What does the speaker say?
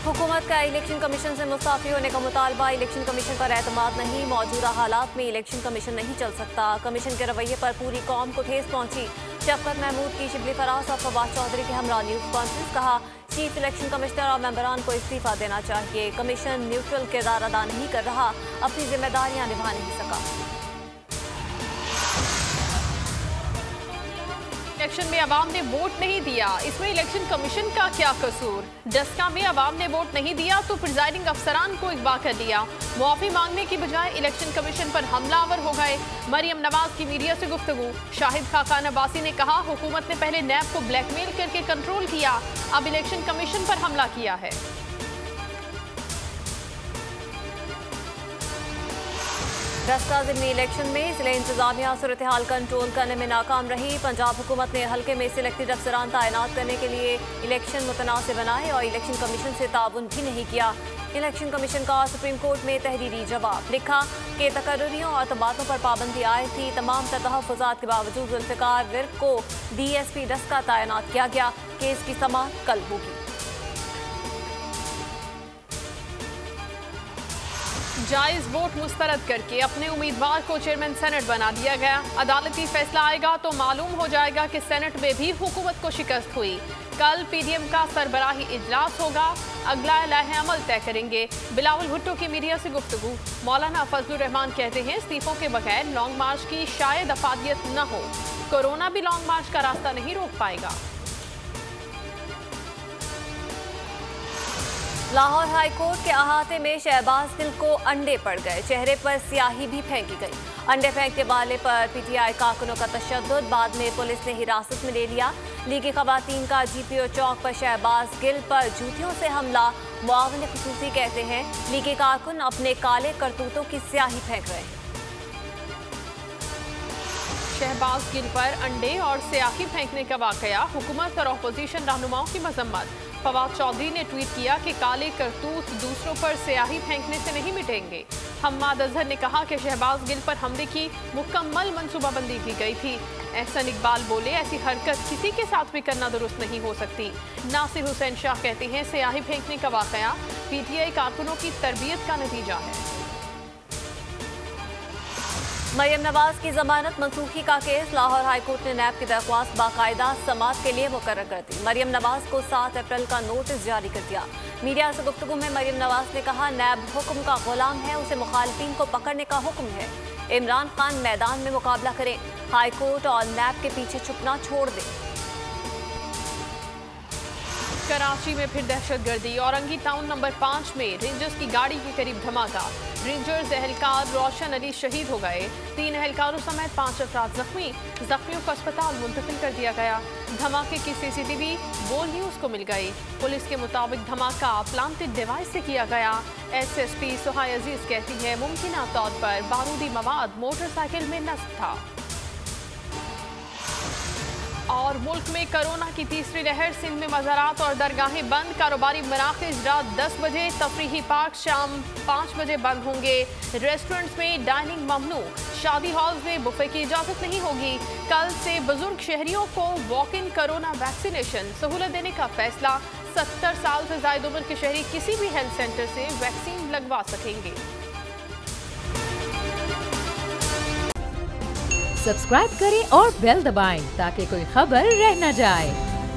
हुकूमत का election commission से मुस्ताफी होने का मुतालबा। इलेक्शन कमीशन पर एतमाद नहीं, मौजूदा हालात में इलेक्शन कमीशन नहीं चल सकता। कमीशन के रवैये पर पूरी कौम को ठेस पहुंची। शफकत महमूद की शिबली फराज और फवाद चौधरी के हमरा न्यूज़ कॉन्फ्रेंस। कहा, चीफ इलेक्शन कमिश्नर और मेंबरान को इस्तीफा देना चाहिए। कमीशन न्यूट्रल किरदार अदा नहीं कर रहा, अपनी जिम्मेदारियां निभा नहीं सका। इलेक्शन में अवाम ने वोट नहीं दिया, इसमें इलेक्शन कमीशन का क्या कसूर? डस्का में अवाम ने वोट नहीं दिया तो प्रिजाइडिंग अफसरान को अगवा कर लिया। मुआफी मांगने की बजाय इलेक्शन कमीशन पर हमलावर हो गए। मरियम नवाज की मीडिया से गुफ्तगू। शाहिद खाकान अब्बासी ने कहा, हुकूमत ने पहले नैब को ब्लैकमेल करके कंट्रोल किया, अब इलेक्शन कमीशन पर हमला किया है। डस्का ज़िमनी इलेक्शन में जिले इंतजामिया सूरत हाल कंट्रोल करने में नाकाम रही। पंजाब हुकूमत ने हल्के में सिलेक्टेड अफसरान तैनात करने के लिए इलेक्शन मुतनासिब बनाए और इलेक्शन कमीशन से ताउन भी नहीं किया। इलेक्शन कमीशन का सुप्रीम कोर्ट में तहरीरी जवाब। लिखा कि तकर्रियों और तबादलों पर पाबंदी आयद थी, तमाम तहफ़्फ़ुज़ात के बावजूद जुल्फ़िकार विर्क को DSP डस्का तैनात किया गया। केस की समाअत कल होगी। जायज वोट मुस्तरद करके अपने उम्मीदवार को चेयरमैन सेनेट बना दिया गया। अदालती फैसला आएगा तो मालूम हो जाएगा कि सेनेट में भी हुकूमत को शिकस्त हुई। कल PDM का सरबराही इजलास होगा, अगला लाहे अमल तय करेंगे। बिलावल भुट्टो की मीडिया से गुफ्तगू। मौलाना फजलुर रहमान कहते हैं, इस्तीफों के बगैर लॉन्ग मार्च की शायद अफादियत न हो। कोरोना भी लॉन्ग मार्च का रास्ता नहीं रोक पाएगा। लाहौर हाई कोर्ट के अहाते में शहबाज गिल को अंडे पड़ गए, चेहरे पर स्याही भी फेंकी गई। अंडे फेंकने वाले पर PTI कारकुनों का तशद्दुद, बाद में पुलिस ने हिरासत में ले लिया। लीगी खवातीन का GPO चौक पर शहबाज गिल पर जूतियों से हमला। मुआविन खुसूसी कहते हैं, लीगी कारकुन अपने काले करतूतों की स्याही फेंक रहे हैं। शहबाज गिल पर अंडे और स्याही फेंकने का वाकया, हुकूमत और अपोजिशन रहनुमाओं की मजम्मत। फवाद चौधरी ने ट्वीट किया कि काले करतूत दूसरों पर स्याही फेंकने से नहीं मिटेंगे। हम्माद अजहर ने कहा कि शहबाज गिल पर हमले की मुकम्मल मनसूबाबंदी की गई थी। एहसन इकबाल बोले, ऐसी हरकत किसी के साथ भी करना दुरुस्त नहीं हो सकती। नासिर हुसैन शाह कहते हैं, स्याही फेंकने का वाकया PTI कारकुनों की तरबियत का नतीजा है। मरियम नवाज की जमानत मनसूखी का केस। लाहौर हाई कोर्ट ने नैब की दरख्वास्त बाकायदा समाअत के लिए मुकर्रर कर दी। मरियम नवाज को 7 अप्रैल का नोटिस जारी कर दिया। मीडिया से गुफ्तगू में मरियम नवाज ने कहा, नैब हुक्म का गुलाम है, उसे मुखालिफिन को पकड़ने का हुक्म है। इमरान खान मैदान में मुकाबला करें, हाई कोर्ट और नैब के पीछे छुपना छोड़ दें। कराची में फिर दहशतगर्दी। औरंगी टाउन नंबर 5 में रेंजर्स की गाड़ी के करीब धमाका। रेंजर्स एहलकार रोशन अली शहीद हो गए। 3 एहलकारों समेत 5 अफराद जख्मी। जख्मियों को अस्पताल मुंतकिल कर दिया गया। धमाके की CCTV बोल न्यूज को मिल गई। पुलिस के मुताबिक धमाका प्लांटेड डिवाइस से किया गया। SSP सुहाय अजीज कहती है, मुमकिन तौर पर बारूदी मवाद मोटरसाइकिल में नस्ब था। और मुल्क में कोरोना की तीसरी लहर। सिंध में मज़ारात और दरगाहें बंद। कारोबारी मराकज़ रात 10 बजे, तफरीही पार्क शाम 5 बजे बंद होंगे। रेस्टोरेंट्स में डाइनिंग ममनू। शादी हॉल्स में बुफे की इजाज़त नहीं होगी। कल से बुजुर्ग शहरियों को वॉक इन कोरोना वैक्सीनेशन सहूलत देने का फैसला। 70 साल से ज़ायद उम्र के शहरी किसी भी हेल्थ सेंटर से वैक्सीन लगवा सकेंगे। सब्सक्राइब करें और बेल दबाएं ताकि कोई खबर रह न जाए।